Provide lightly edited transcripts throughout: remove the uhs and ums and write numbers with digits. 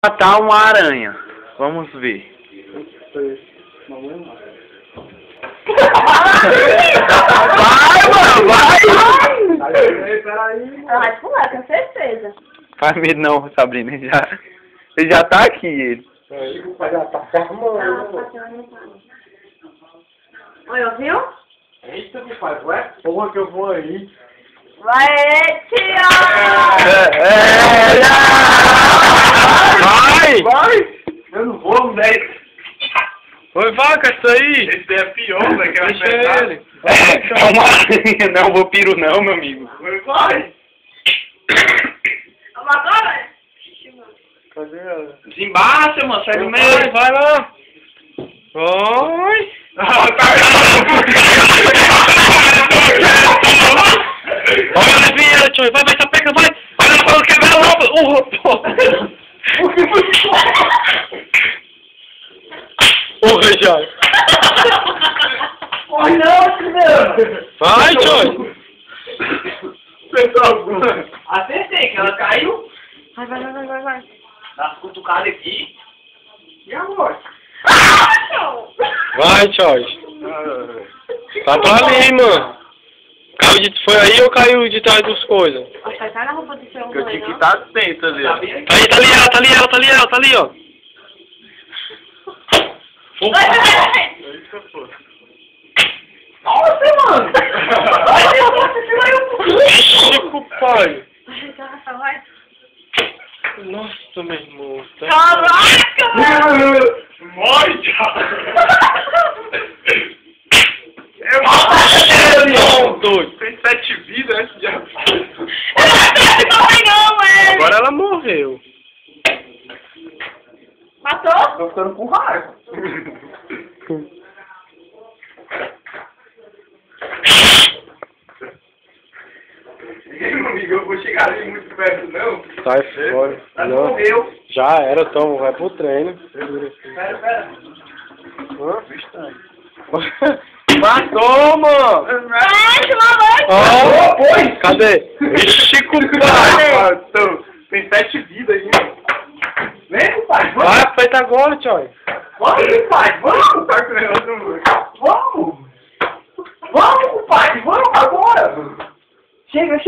matar uma aranha. Vamos ver. Vai, mano, vai! Ela vai pular, com certeza. Faz medo não, Sabrina. Ele já tá aqui, ele. Ela passou no pano. Olha, viu? Eita, meu pai, ué? Porra que eu vou aí. Vai, tia! Vai! Eu não vou, moleque. Oi, vaca, isso aí! Esse é pior, velho, que vai Deixa pegar. ele. É uma aranha, não, vampiro não, meu amigo. Vai! Vamos agora? Cadê ela? Desembaça, mano, sai do meio. Vai lá. Oi! Olha a vinheta, tio. Vai, sapeca, vai! Olha ela falando que é minha roupa! Porra, já! Corre não, filho! Vai, tio! Acertei, que ela caiu. Vai. Dá as cutucadas aqui. E agora? Vai, tio! Tá pra ali, mano! Foi aí ou caiu de trás das coisas? Acho que cai na roupa do seu Eu tinha que não? estar dentro ali, ó. Tá bem? Tá ali, tá ali, ó. Nossa, mano! Chico, pai. Vai. Nossa, meu irmão. Caraca! Morre, tchau! Não, doido. Tem 7 vidas antes de... Agora ela morreu. Matou? Tô ficando com raiva. Meu amigo, eu vou chegar ali muito perto, não. Sai fora. Ela Não. morreu. Já era, Tom. Vai pro treino. Pera. Matou, mano. Ai, Foi. Cadê? Chico, pai. Matou. Tem 7 vidas ainda. Vem, pai, vamos. Vai, feita agora, tio. Vamos, pai, vamos. Tá com o negócio no... Vamos. Vamos, pai, vamos agora. Chega.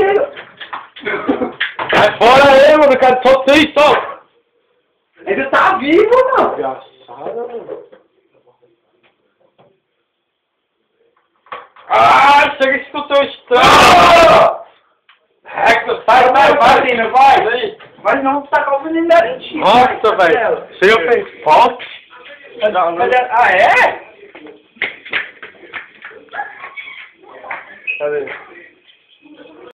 Sai fora aí, mano. Cara, só tem, só. Ele tá vivo, não. Engraçada, mano. Chega esse escutou estranho. Hector, vai. Mas não tacar o veneno da lentinha. Nossa, velho. Você fez foto? Ah, é? Cadê?